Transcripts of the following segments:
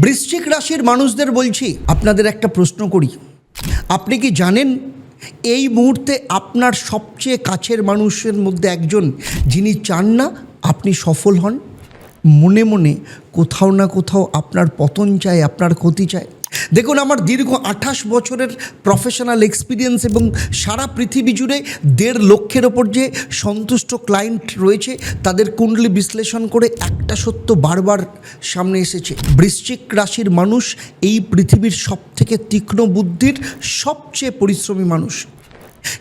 বৃশ্চিক রাশির মানুষদের বলছি, আপনাদের একটা প্রশ্ন করি। আপনি কি জানেন এই মুহূর্তে আপনার সবচেয়ে কাছের মানুষের মধ্যে একজন যিনি চান না আপনি সফল হন? মনে মনে কোথাও না কোথাও আপনার পতন চায়, আপনার ক্ষতি চায়। দেখুন, আমার দীর্ঘ 28 বছরের প্রফেশনাল এক্সপিরিয়েন্স এবং সারা পৃথিবী জুড়ে 1.5 লক্ষের ওপর যে সন্তুষ্ট ক্লায়েন্ট রয়েছে, তাদের কুণ্ডলী বিশ্লেষণ করে একটা সত্য বারবার সামনে এসেছে। বৃশ্চিক রাশির মানুষ এই পৃথিবীর সবথেকে তীক্ষ্ণ বুদ্ধির, সবচেয়ে পরিশ্রমী মানুষ।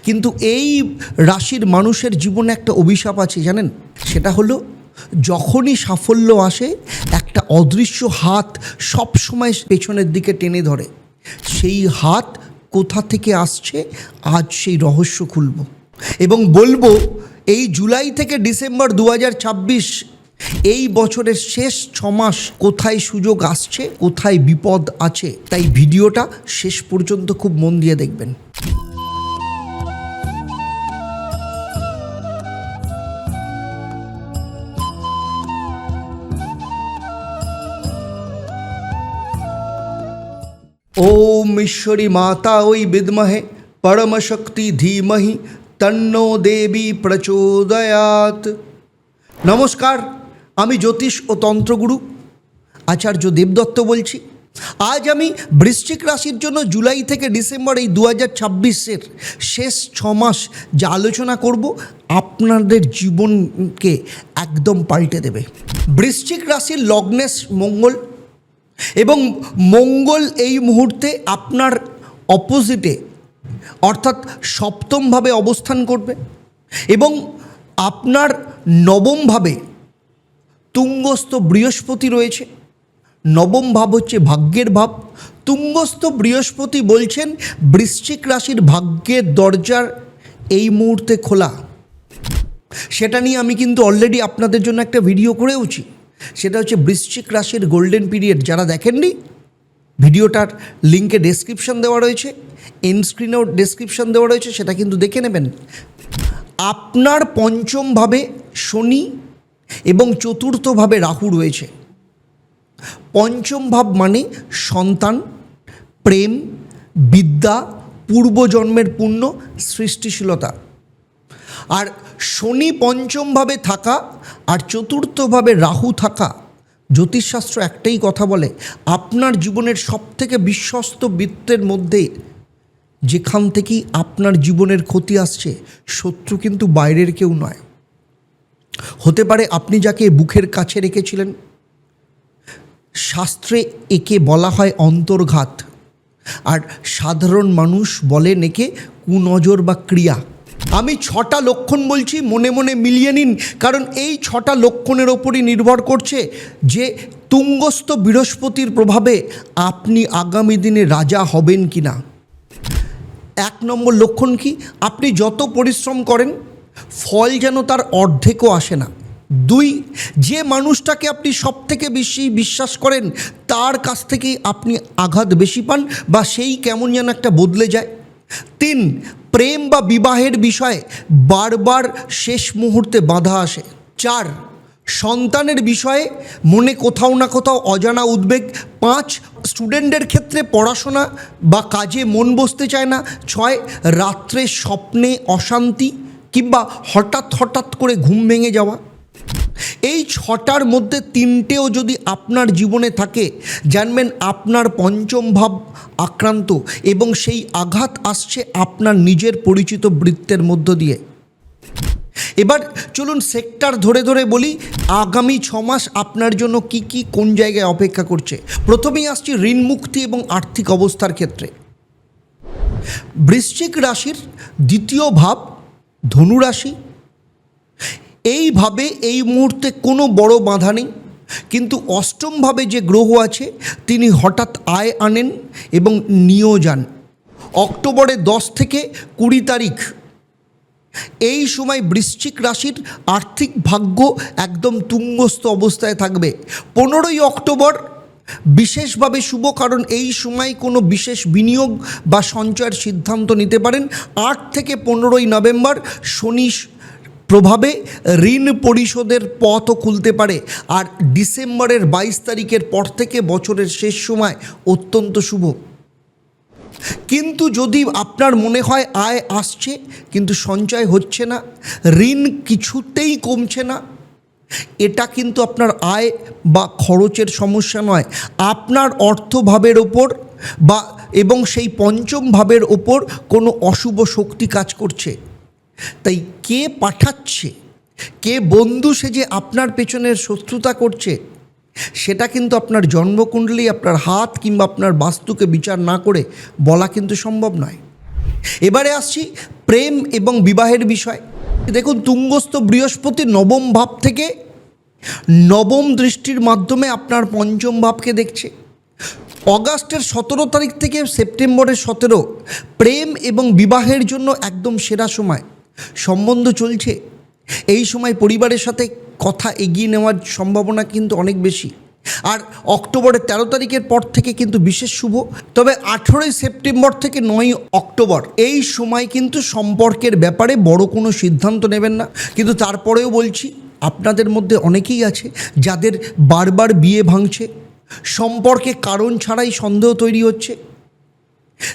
কিন্তু এই রাশির মানুষের জীবনে একটা অভিশাপ আছে, জানেন? সেটা হলো, যখনই সাফল্য আসে একটা অদৃশ্য হাত সবসময় পেছনের দিকে টেনে ধরে। সেই হাত কোথা থেকে আসছে, আজ সেই রহস্য খুলব এবং বলবো এই জুলাই থেকে ডিসেম্বর 2026 এই বছরের শেষ 6 মাস কোথায় সুযোগ আসছে, কোথায় বিপদ আছে। তাই ভিডিওটা শেষ পর্যন্ত খুব মন দিয়ে দেখবেন। ओम ईश्वरी माता ओई विद्महे परम शक्ति धीमहि तन्नो देवी प्रचोदयात। नमस्कार, আমি জ্যোতিষ ও তন্ত্রগুরু আচার্য দেবদত্ত বলছি। আজ আমি বৃশ্চিক রাশির জন্য জুলাই থেকে ডিসেম্বর এই 2026-এর শেষ 6 মাস যা আলোচনা করব, আপনাদের জীবনকে একদম পাল্টে দেবে। বৃশ্চিক রাশির লগ্নেশ মঙ্গল, এবং মঙ্গল এই মুহূর্তে আপনার অপোজিটে অর্থাৎ সপ্তমভাবে অবস্থান করবে এবং আপনার নবমভাবে তুঙ্গস্থ বৃহস্পতি রয়েছে। নবম ভাব হচ্ছে ভাগ্যের ভাব। তুঙ্গস্থ বৃহস্পতি বলছেন বৃশ্চিক রাশির ভাগ্যের দরজার এই মুহূর্তে খোলা। সেটা নিয়ে আমি কিন্তু অলরেডি আপনাদের জন্য একটা ভিডিও করেওছি। সেটা হচ্ছে বৃশ্চিক রাশির গোল্ডেন পিরিয়ড। যারা দেখেননি, ভিডিওটার লিঙ্কে ডেসক্রিপশন দেওয়া রয়েছে, এন্ড স্ক্রিনেও ডেসক্রিপশন দেওয়া রয়েছে, সেটা কিন্তু দেখে নেবেন। আপনার পঞ্চমভাবে শনি এবং চতুর্থভাবে রাহু রয়েছে। পঞ্চম ভাব মানে সন্তান, প্রেম, বিদ্যা, পূর্বজন্মের পুণ্য, সৃষ্টিশীলতা। আর শনি পঞ্চমভাবে থাকা আর চতুর্থভাবে রাহু থাকা, জ্যোতিষশাস্ত্র একটাই কথা বলে, আপনার জীবনের সবথেকে বিশ্বস্ত বৃত্তের মধ্যে যেখান থেকেই আপনার জীবনের ক্ষতি আসছে, শত্রু কিন্তু বাইরের কেউ নয়। হতে পারে আপনি যাকে বুকের কাছে রেখেছিলেন। শাস্ত্রে একে বলা হয় অন্তর্ঘাত, আর সাধারণ মানুষ বলেন একে কুনজর বা ক্রিয়া। আমি 6টা লক্ষণ বলছি, মনে মনে মিলিয়ে নিন, কারণ এই 6টা লক্ষণের ওপরই নির্ভর করছে যে তুঙ্গস্থ বৃহস্পতির প্রভাবে আপনি আগামী দিনে রাজা হবেন কি না। 1 নম্বর লক্ষণ কি? আপনি যত পরিশ্রম করেন ফল যেন তার অর্ধেকও আসে না। 2, যে মানুষটাকে আপনি সবথেকে বেশি বিশ্বাস করেন তার কাছ থেকেই আপনি আঘাত বেশি পান বা সেই কেমন যেন একটা বদলে যায়। 3, প্রেম বা বিবাহের বিষয়ে বারবার শেষ মুহূর্তে বাধা আসে। 4, সন্তানের বিষয়ে মনে কোথাও না কোথাও অজানা উদ্বেগ। 5, স্টুডেন্টদের ক্ষেত্রে পড়াশোনা বা কাজে মন বসতে চায় না। 6, রাত্রে স্বপ্নে অশান্তি কিংবা হঠাৎ করে ঘুম ভেঙে যাওয়া। এই 6টার মধ্যে 3টেও যদি আপনার জীবনে থাকে, জানবেন আপনার পঞ্চম ভাব আক্রান্ত এবং সেই আঘাত আসছে আপনার নিজের পরিচিত বৃত্তের মধ্য দিয়ে। এবার চলুন সেক্টর ধরে ধরে বলি, আগামী 6 মাস আপনার জন্য কি কোন জায়গায় অপেক্ষা করছে। প্রথমেই আসছি ঋণ মুক্তি এবং আর্থিক অবস্থার ক্ষেত্রে। বৃশ্চিক রাশির 2য় ভাব ধনু রাশি। এইভাবে এই মুহূর্তে কোনো বড় বাধা নেই, কিন্তু অষ্টমভাবে যে গ্রহ আছে তিনি হঠাৎ আয় আনেন এবং নিয়েও যান। অক্টোবরের 10 থেকে 20 তারিখ এই সময় বৃশ্চিক রাশির আর্থিক ভাগ্য একদম তুঙ্গস্থ অবস্থায় থাকবে। 15ই অক্টোবর বিশেষভাবে শুভ, কারণ এই সময় কোনো বিশেষ বিনিয়োগ বা সঞ্চয়ের সিদ্ধান্ত নিতে পারেন। 8 থেকে 15ই নভেম্বর শনি প্রভাবে ঋণ পরিশোধের পথও খুলতে পারে। আর ডিসেম্বরের 22 তারিখের পর থেকে বছরের শেষ সময় অত্যন্ত শুভ। কিন্তু যদি আপনার মনে হয় আয় আসছে কিন্তু সঞ্চয় হচ্ছে না, ঋণ কিছুতেই কমছে না, এটা কিন্তু আপনার আয় বা খরচের সমস্যা নয়, আপনার অর্থভাবের ওপর বা এবং সেই পঞ্চম ভাবের ওপর কোনো অশুভ শক্তি কাজ করছে। তাই কে পাঠাচ্ছে, কে বন্ধু সেজে আপনার পেছনের শত্রুতা করছে, সেটা কিন্তু আপনার জন্মকুণ্ডলী, আপনার হাত কিংবা আপনার বাস্তুকে বিচার না করে বলা কিন্তু সম্ভব নয়। এবারে আসছি প্রেম এবং বিবাহের বিষয়। দেখুন, তুঙ্গস্থ বৃহস্পতি নবম ভাব থেকে নবম দৃষ্টির মাধ্যমে আপনার পঞ্চম ভাবকে দেখছে। অগাস্টের 17 তারিখ থেকে সেপ্টেম্বরের 17 প্রেম এবং বিবাহের জন্য একদম সেরা সময়। সম্বন্ধ চলছে, এই সময় পরিবারের সাথে কথা এগিয়ে নেওয়ার সম্ভাবনা কিন্তু অনেক বেশি। আর অক্টোবরের 13 তারিখের পর থেকে কিন্তু বিশেষ শুভ। তবে 18 সেপ্টেম্বর থেকে 9 অক্টোবর এই সময় কিন্তু সম্পর্কের ব্যাপারে বড় কোনো সিদ্ধান্ত নেবেন না। কিন্তু তারপরেও বলছি, আপনাদের মধ্যে অনেকেই আছে যাদের বারবার বিয়ে ভাঙছে, সম্পর্কে কারণ ছাড়াই সন্দেহ তৈরি হচ্ছে।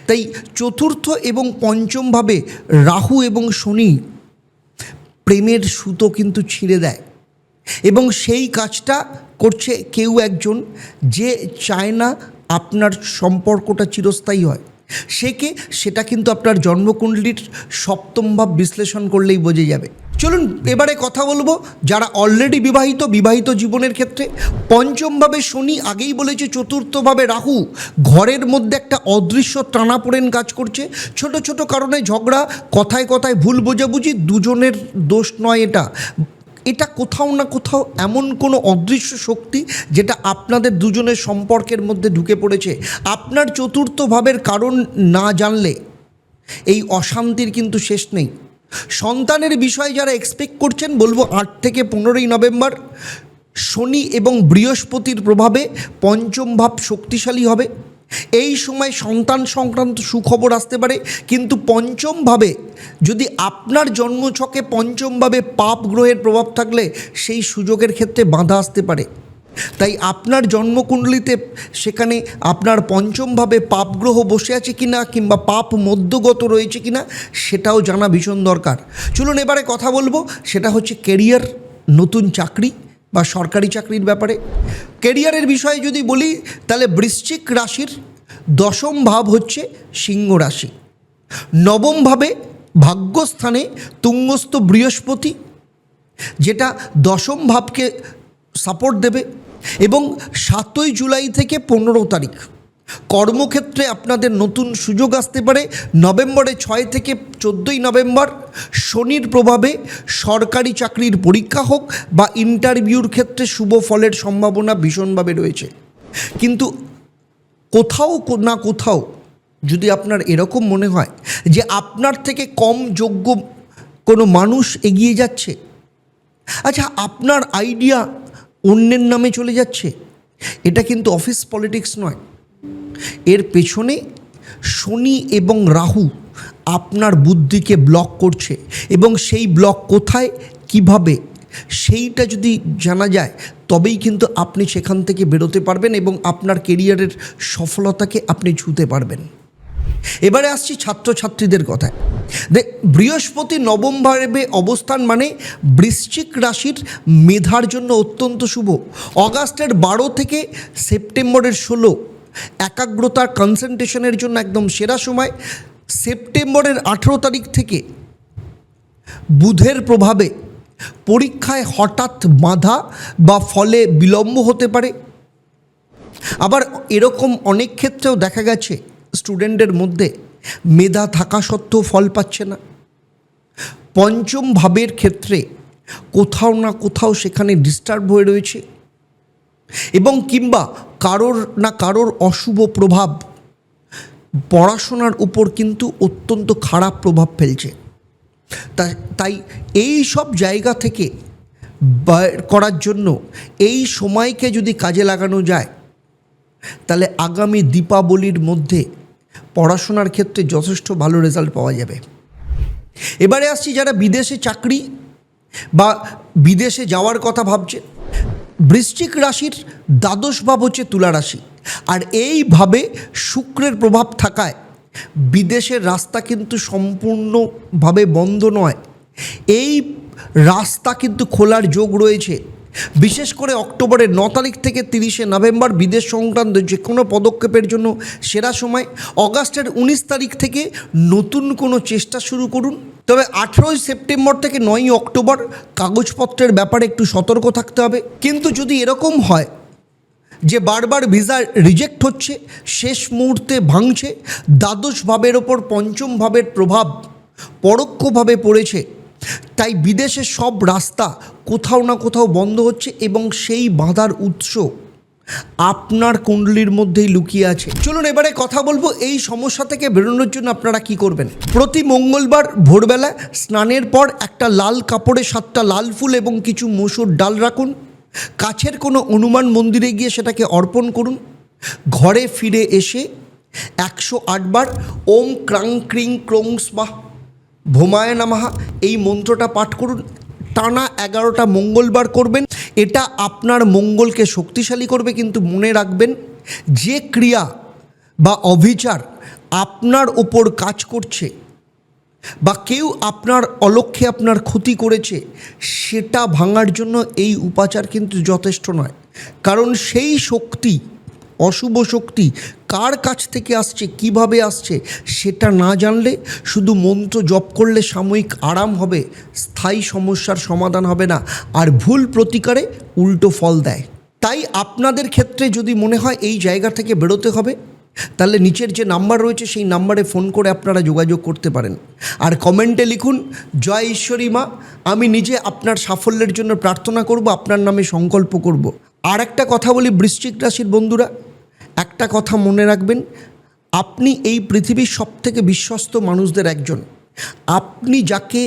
তাই চতুর্থ এবং পঞ্চমভাবে রাহু এবং শনি প্রেমের সুতো কিন্তু ছিঁড়ে দেয়, এবং সেই কাজটা করছে কেউ একজন যে চায় না আপনার সম্পর্কটা চিরস্থায়ী হয়। সেটা কিন্তু আপনার জন্মকুণ্ডলীর সপ্তম ভাব বিশ্লেষণ করলেই বোঝা যাবে। চলুন এবারে কথা বলবো যারা অলরেডি বিবাহিত জীবনের ক্ষেত্রে। পঞ্চমভাবে শনি, আগেই বলেছি, চতুর্থভাবে রাহু, ঘরের মধ্যে একটা অদৃশ্য টানাপোড়েন কাজ করছে। ছোট ছোট কারণে ঝগড়া, কথায় কথায় ভুল বোঝাবুঝি, দুজনের দোষ নয় এটা কোথাও না কোথাও এমন কোনো অদৃশ্য শক্তি যেটা আপনাদের দুজনের সম্পর্কের মধ্যে ঢুকে পড়েছে। আপনার চতুর্থ ভাবের কারণ না জানলে এই অশান্তির কিন্তু শেষ নেই। সন্তানের বিষয়ে যারা এক্সপেক্ট করছেন, বলবো 8 থেকে 15 নভেম্বর শনি এবং বৃহস্পতির প্রভাবে পঞ্চম ভাব শক্তিশালী হবে। এই সময় সন্তান সংক্রান্ত সুখবর আসতে পারে। কিন্তু পঞ্চম ভাবে যদি আপনার জন্মছকে পঞ্চম ভাবে পাপ গ্রহের প্রভাব থাকলে সেই সুযোগের ক্ষেত্রে বাধা আসতে পারে। তাই আপনার জন্মকুণ্ডলিতে সেখানে আপনার পঞ্চম ভাবে পাপ গ্রহ বসে আছে কিনা কিংবা পাপ মধ্যগত রয়েছে কিনা সেটাও জানা ভীষণ দরকার। চলুন এবারে কথা বলবো, সেটা হচ্ছে কেরিয়ার, নতুন চাকরি বা সরকারি চাকরির ব্যাপারে। কেরিয়ারের বিষয়ে যদি বলি তাহলে বৃশ্চিক রাশির দশম ভাব হচ্ছে সিংহ রাশি। নবম ভাবে ভাগ্যস্থানে তুঙ্গস্থ বৃহস্পতি, যেটা দশম ভাবকে সাপোর্ট দেবে। এবং 7 জুলাই থেকে 15 তারিখ কর্মক্ষেত্রে আপনাদের নতুন সুযোগ আসতে পারে। নভেম্বরে 6 থেকে 14 নভেম্বর শনির প্রভাবে সরকারি চাকরির পরীক্ষা হোক বা ইন্টারভিউর ক্ষেত্রে শুভ ফলের সম্ভাবনা ভীষণভাবে রয়েছে। কিন্তু কোথাও না কোথাও যদি আপনার এরকম মনে হয় যে আপনার থেকে কম যোগ্য কোনো মানুষ এগিয়ে যাচ্ছে, আচ্ছা আপনার আইডিয়া অন্যের নামে চলে যাচ্ছে, এটা কিন্তু অফিস পলিটিক্স নয়। এর পেছনে শনি এবং রাহু আপনার বুদ্ধিকে ব্লক করছে, এবং সেই ব্লক কোথায়, কিভাবে, সেইটা যদি জানা যায় তবেই কিন্তু আপনি সেখান থেকে বেরোতে পারবেন এবং আপনার কেরিয়ারের সফলতাকে আপনি ছুঁতে পারবেন। এবারে আসছি ছাত্রছাত্রীদের কথায়। বৃহস্পতি নবম ভাবে অবস্থান মানে বৃশ্চিক রাশির মেধার জন্য অত্যন্ত শুভ। অগাস্টের 12 থেকে সেপ্টেম্বরের 16 একাগ্রতার কনসেন্ট্রেশনের জন্য একদম সেরা সময়। সেপ্টেম্বরের 18 তারিখ থেকে বুধের প্রভাবে পরীক্ষায় হঠাৎ বাধা বা ফলে বিলম্ব হতে পারে। আবার এরকম অনেক ক্ষেত্রেও দেখা গেছে স্টুডেন্টদের মধ্যে মেধা থাকা সত্ত্বেও ফল পাচ্ছে না। পঞ্চম ভাবের ক্ষেত্রে কোথাও না কোথাও সেখানে ডিস্টার্ব হয়ে রয়েছে, এবং কিংবা কারোর অশুভ প্রভাব পড়াশোনার উপর কিন্তু অত্যন্ত খারাপ প্রভাব ফেলছে। তাই এই সব জায়গা থেকে বের করার জন্য এই সময়কে যদি কাজে লাগানো যায় তাহলে আগামী দীপাবলির মধ্যে পড়াশোনার ক্ষেত্রে যথেষ্ট ভালো রেজাল্ট পাওয়া যাবে। এবারে আসছি যারা বিদেশে চাকরি বা বিদেশে যাওয়ার কথা ভাবছেন। বৃশ্চিক রাশির দ্বাদশ ভাব হচ্ছে তুলা রাশি, আর এইভাবে শুক্রের প্রভাব থাকায় বিদেশের রাস্তা কিন্তু সম্পূর্ণভাবে বন্ধ নয়, এই রাস্তা কিন্তু খোলার যোগ রয়েছে। বিশেষ করে অক্টোবরের 9 তারিখ থেকে 30শে নভেম্বর বিদেশ সংক্রান্ত যে কোনো পদক্ষেপের জন্য সেরা সময়। অগাস্টের 19 তারিখ থেকে নতুন কোনো চেষ্টা শুরু করুন। তবে 18ই সেপ্টেম্বর থেকে 9ই অক্টোবর কাগজপত্রের ব্যাপারে একটু সতর্ক থাকতে হবে। কিন্তু যদি এরকম হয় যে বারবার ভিসা রিজেক্ট হচ্ছে, শেষ মুহূর্তে ভাঙছে, দ্বাদশ ভাবের ওপর পঞ্চম ভাবের প্রভাব পরোক্ষভাবে পড়েছে, তাই বিদেশের সব রাস্তা কোথাও না কোথাও বন্ধ হচ্ছে এবং সেই বাধার উৎস আপনার কুণ্ডলীর মধ্যেই লুকিয়ে আছে। চলুন এবারে কথা বলবো এই সমস্যা থেকে বেরোনোর জন্য আপনারা কি করবেন। প্রতি মঙ্গলবার ভোরবেলা স্নানের পর একটা লাল কাপড়ে 7টা লাল ফুল এবং কিছু মসুর ডাল রাখুন। কাছের কোনো হনুমান মন্দিরে গিয়ে সেটাকে অর্পণ করুন। ঘরে ফিরে এসে 108 বার ওম ক্রাং ক্রিং ক্রোং স্বাহা ভোমায় নমঃ এই মন্ত্রটা পাঠ করুন। টানা 11টা মঙ্গলবার করবেন। এটা আপনার মঙ্গলকে শক্তিশালী করবে। কিন্তু মনে রাখবেন, যে ক্রিয়া বা অভিচার আপনার ওপর কাজ করছে বা কেউ আপনার অলক্ষ্যে আপনার ক্ষতি করেছে, সেটা ভাঙার জন্য এই উপাচার কিন্তু যথেষ্ট নয়। কারণ সেই শক্তি, অশুভ শক্তি কার কাছ থেকে আসছে, কিভাবে আসছে, সেটা না জানলে শুধু মন্ত্র জপ করলে সাময়িক আরাম হবে, স্থায়ী সমস্যার সমাধান হবে না, আর ভুল প্রতিকারে উল্টো ফল দেয়। তাই আপনাদের ক্ষেত্রে যদি মনে হয় এই জায়গা থেকে বেরোতে হবে, তাহলে নিচের যে নাম্বার রয়েছে সেই নাম্বারে ফোন করে আপনারা যোগাযোগ করতে পারেন। আর কমেন্টে লিখুন, জয় ঈশ্বরী মা, আমি নিজে আপনার সাফল্যের জন্য প্রার্থনা করব, আপনার নামে সংকল্প করব। আর একটা কথা বলি বৃশ্চিক রাশির বন্ধুরা, একটা কথা মনে রাখবেন, আপনি এই পৃথিবীর সবথেকে বিশ্বস্ত মানুষদের একজন। আপনি যাকে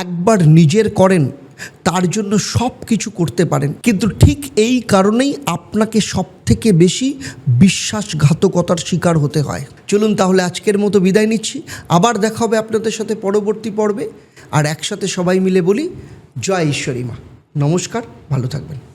একবার নিজের করেন তার জন্য সব কিছু করতে পারেন, কিন্তু ঠিক এই কারণেই আপনাকে সবথেকে বেশি বিশ্বাসঘাতকতার শিকার হতে হয়। চলুন তাহলে আজকের মতো বিদায় নিচ্ছি। আবার দেখা হবে আপনাদের সাথে পরবর্তী পর্বে। আর একসাথে সবাই মিলে বলি, জয় ঈশ্বরী মা। নমস্কার, ভালো থাকবেন।